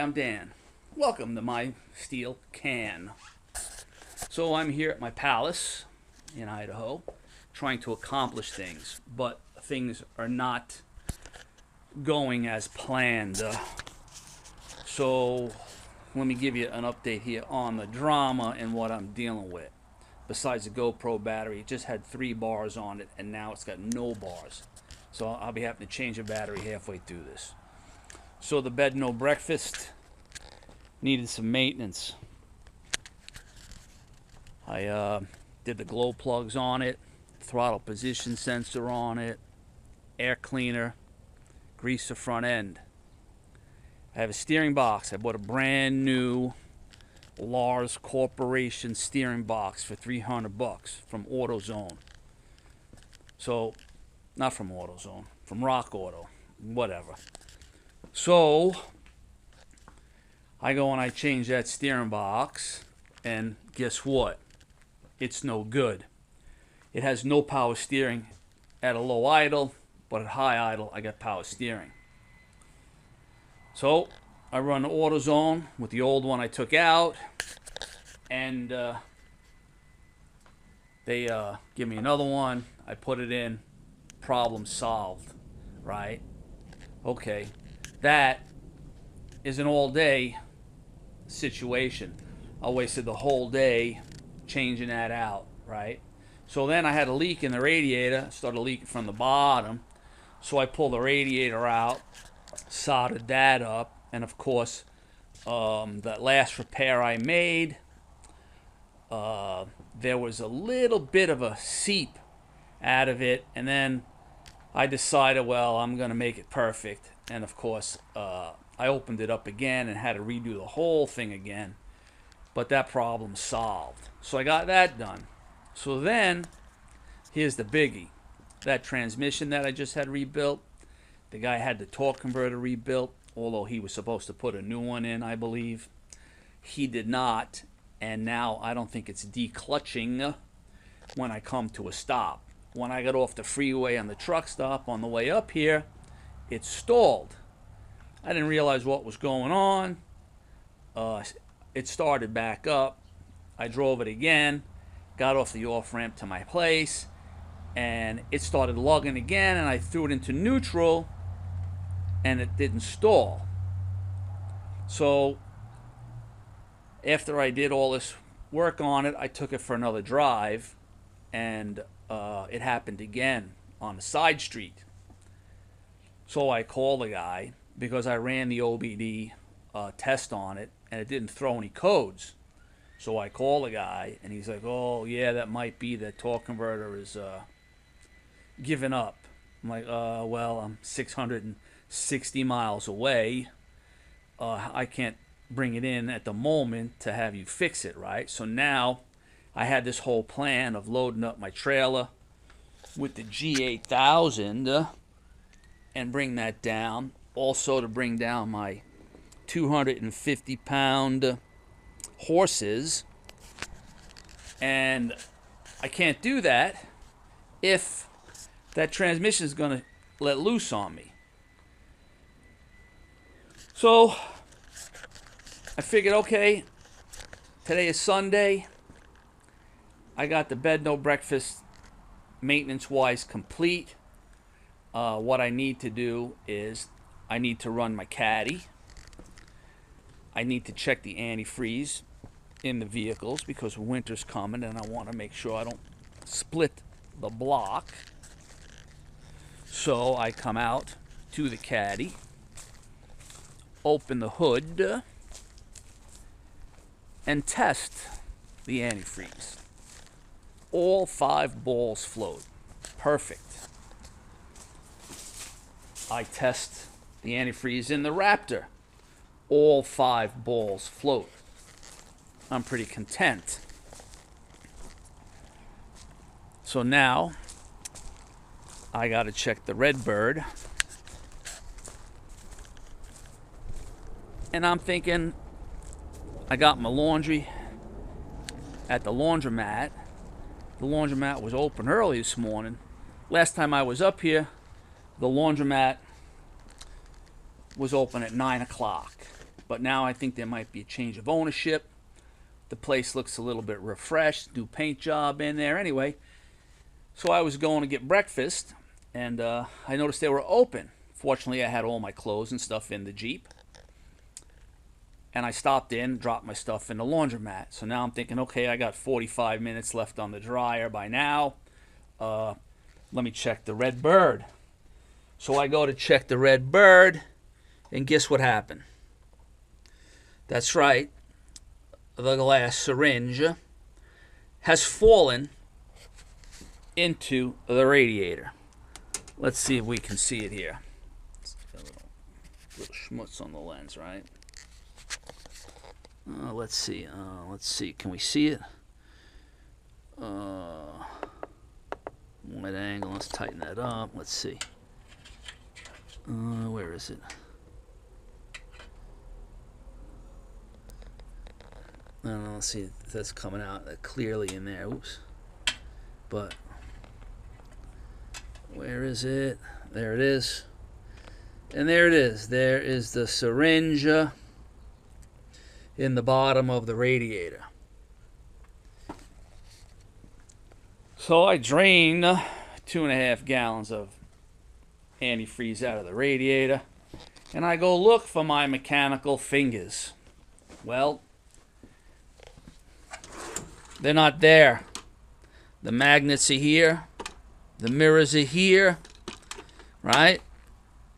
I'm Dan. Welcome to my steel can. So I'm here at my palace in Idaho trying to accomplish things, but things are not going as planned. So let me give you an update here on the drama and what I'm dealing with. Besides the GoPro battery, it just had 3 bars on it, and now it's got no bars. So I'll be having to change the battery halfway through this. So the bed no breakfast needed some maintenance. I did the glow plugs on it, throttle position sensor on it, air cleaner, grease the front end. I have a steering box. I bought a brand new Lars Corporation steering box for $300 from AutoZone. So, not from AutoZone, from Rock Auto, whatever. So, I go and I change that steering box, and guess what? It's no good. It has no power steering at a low idle, but at high idle, I got power steering. So, I run AutoZone with the old one I took out, and they give me another one. I put it in, problem solved, right? Okay, that is an all-day situation. I wasted the whole day changing that out, right? So then I had a leak in the radiator, started leaking from the bottom, so I pulled the radiator out, soldered that up, and of course, that last repair I made, there was a little bit of a seep out of it, and then I decided, well, I'm going to make it perfect. And of course, I opened it up again and had to redo the whole thing again. But that problem solved. So I got that done. So then, here's the biggie. That transmission that I just had rebuilt, the guy had the torque converter rebuilt, although he was supposed to put a new one in, I believe. He did not, and now I don't think it's declutching when I come to a stop. When I got off the freeway on the truck stop on the way up here, it stalled. I didn't realize what was going on. It started back up. I drove it again, got off the off-ramp to my place, and it started lugging again, and I threw it into neutral, and it didn't stall. So after I did all this work on it, I took it for another drive, and it happened again on a side street. So I called the guy because I ran the OBD test on it, and it didn't throw any codes. So I called the guy, and he's like, oh, yeah, that might be the torque converter is giving up. I'm like, well, I'm 660 miles away. I can't bring it in at the moment to have you fix it, right? So now I had this whole plan of loading up my trailer with the G8000 and bring that down. Also to bring down my 250-pound horses. And I can't do that if that transmission is going to let loose on me. So I figured, okay, today is Sunday. I got the bed no breakfast maintenance-wise complete. What I need to do is I need to run my caddy. I need to check the antifreeze in the vehicles because winter's coming and I want to make sure I don't split the block. So I come out to the caddy, open the hood, and test the antifreeze. All 5 balls float. Perfect. I test the antifreeze in the Raptor. All 5 balls float. I'm pretty content. So now I got to check the Redbird. And I'm thinking, I got my laundry at the laundromat. The laundromat was open early this morning. Last time I was up here, the laundromat was open at 9 o'clock. but now I think there might be a change of ownership. The place looks a little bit refreshed, new paint job in there. Anyway, so I was going to get breakfast, and I noticed they were open. Fortunately, I had all my clothes and stuff in the Jeep. And I stopped in, dropped my stuff in the laundromat. So now I'm thinking, okay, I got 45 minutes left on the dryer by now. Let me check the Red Bird. So I go to check the Red Bird, and guess what happened? That's right. The glass syringe has fallen into the radiator. Let's see if we can see it here. It's got a little schmutz on the lens, right? Let's see. Can we see it? Wide angle. Let's tighten that up. Let's see. Where is it? Let's see if that's coming out clearly in there. Oops. But where is it? There it is. And there it is. There is the syringe in the bottom of the radiator. So I drained 2.5 gallons of antifreeze out of the radiator, and I go look for my mechanical fingers. Well, they're not there. The magnets are here, the mirrors are here, right?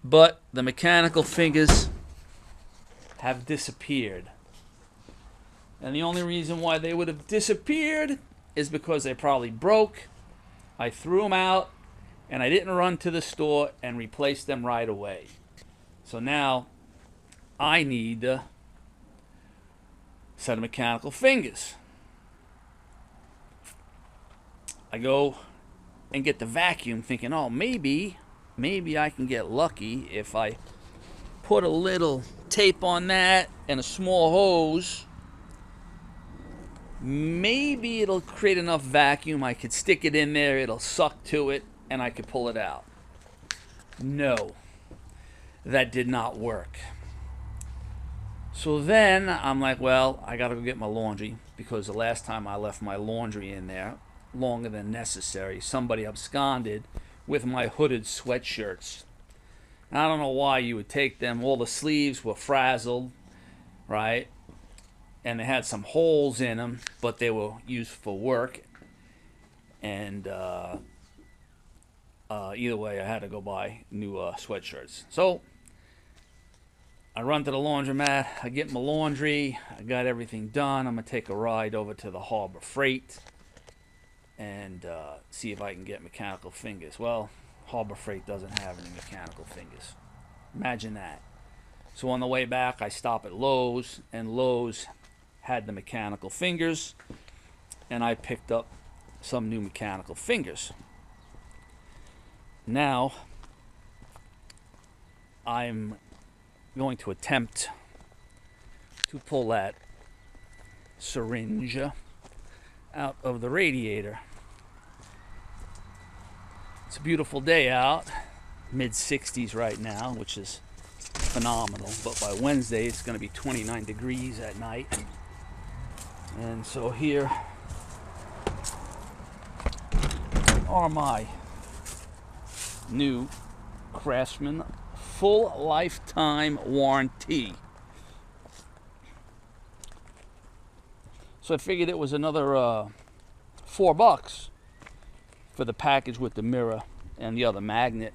But the mechanical fingers have disappeared. And the only reason why they would have disappeared is because they probably broke. I threw them out, and I didn't run to the store and replace them right away. So now I need a set of mechanical fingers. I go and get the vacuum thinking, oh, maybe I can get lucky if I put a little tape on that and a small hose. Maybe it'll create enough vacuum I could stick it in there, it'll suck to it, and I could pull it out. No, that did not work. So then I'm like, well, I gotta go get my laundry, because the last time I left my laundry in there longer than necessary, somebody absconded with my hooded sweatshirts. I don't know why you would take them. All the sleeves were frazzled, right? And they had some holes in them, but they were used for work. And either way, I had to go buy new sweatshirts. So I run to the laundromat. I get my laundry. I got everything done. I'm going to take a ride over to the Harbor Freight and see if I can get mechanical fingers. Well, Harbor Freight doesn't have any mechanical fingers. Imagine that. So on the way back, I stop at Lowe's, and Lowe's had the mechanical fingers, and I picked up some new mechanical fingers. Now I'm going to attempt to pull that syringe out of the radiator. It's a beautiful day out, mid-60s right now, which is phenomenal, but by Wednesday it's going to be 29 degrees at night. And so here are my new Craftsman full lifetime warranty. So I figured it was another $4 for the package with the mirror and the other magnet.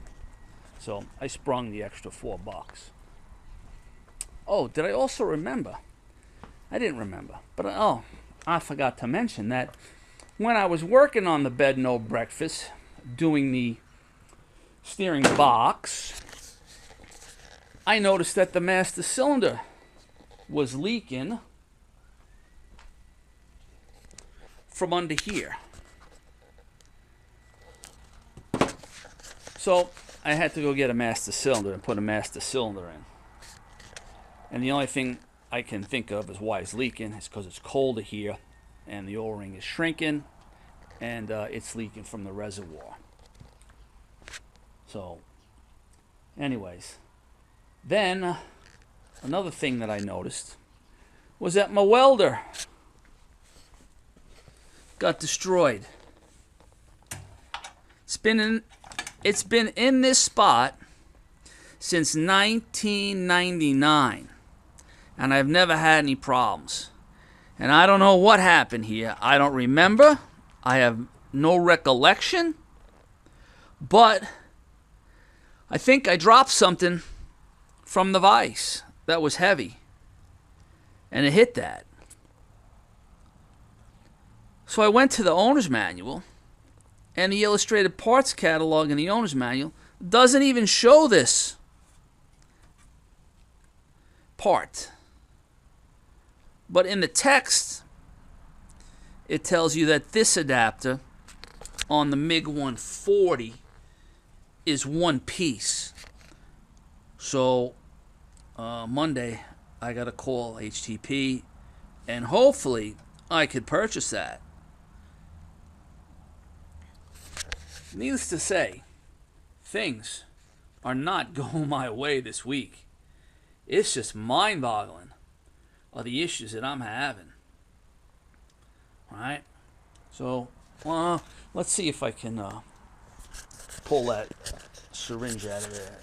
So I sprung the extra $4. Oh, did I also remember? I didn't remember, but I forgot to mention that when I was working on the Bed No Breakfast, doing the steering box, I noticed that the master cylinder was leaking from under here. So I had to go get a master cylinder and put a master cylinder in. And the only thing I can think of is why it's leaking. It's because it's colder here, and the O-ring is shrinking, and it's leaking from the reservoir. So, anyways, then another thing that I noticed was that my welder got destroyed. It's been in this spot since 1999, and I've never had any problems. And I don't know what happened here. I don't remember. I have no recollection. But I think I dropped something from the vise that was heavy, and it hit that. So I went to the owner's manual, and the illustrated parts catalog in the owner's manual doesn't even show this part. But in the text, it tells you that this adapter on the MiG 140 is one piece. So Monday, I got to call HTP, and hopefully I could purchase that. Needless to say, things are not going my way this week. It's just mind-boggling of the issues that I'm having. Alright? So, let's see if I can pull that syringe out of there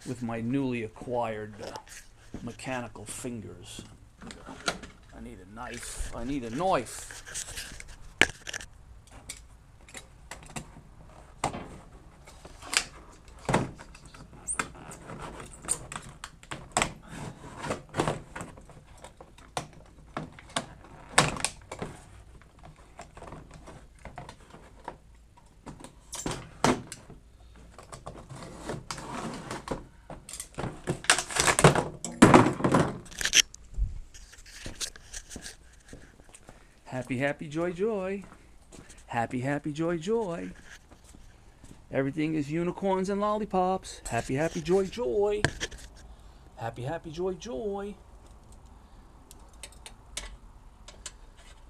with my newly acquired mechanical fingers. I need a knife. I need a knife. Happy, happy, joy, joy. Happy, happy, joy, joy. Everything is unicorns and lollipops. Happy, happy, joy, joy. Happy, happy, joy, joy.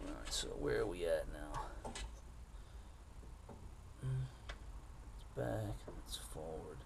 Alright, so where are we at now? It's back, it's forward.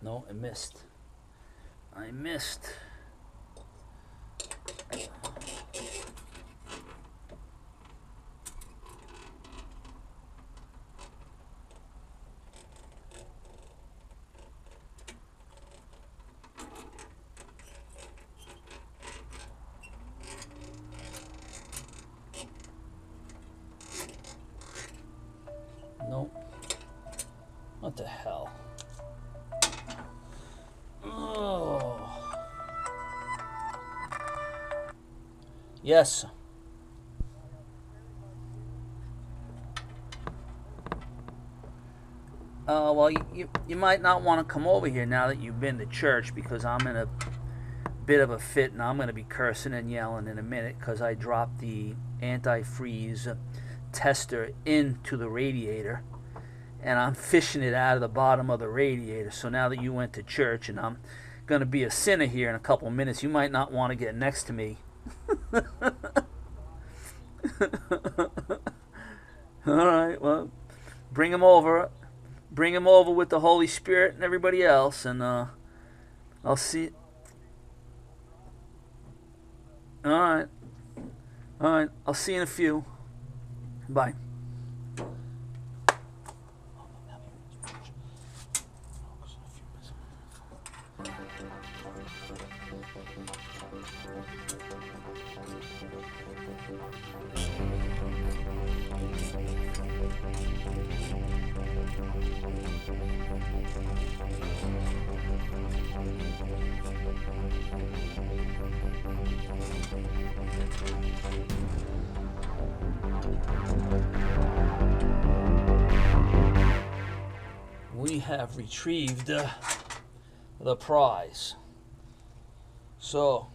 No, I missed. I missed. Nope. What the hell? Oh. Yes. Well, you might not want to come over here now that you've been to church, because I'm in a bit of a fit and I'm going to be cursing and yelling in a minute because I dropped the antifreeze tester into the radiator and I'm fishing it out of the bottom of the radiator. So now that you went to church and I'm going to be a sinner here in a couple of minutes, you might not want to get next to me. All right, well, bring him over. Bring him over with the Holy Spirit and everybody else, and I'll see. All right. I'll see you in a few. Bye. We have retrieved the prize. So,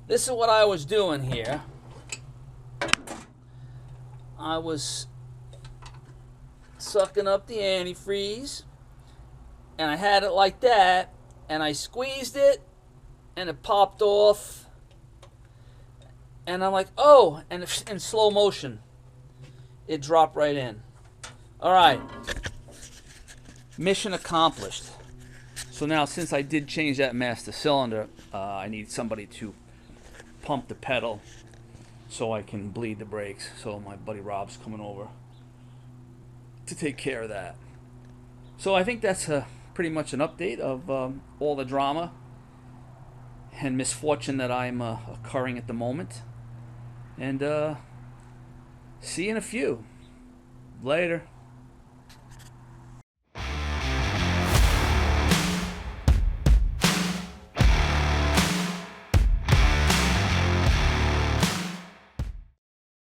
this is what I was doing here. I was sucking up the antifreeze, and I had it like that, and I squeezed it, and it popped off, and I'm like, oh, and in slow motion, it dropped right in. All right, mission accomplished. So now, since I did change that master cylinder, I need somebody to pump the pedal so I can bleed the brakes. So my buddy Rob's coming over to take care of that. So I think that's pretty much an update of all the drama and misfortune that I'm occurring at the moment. And see you in a few. Later.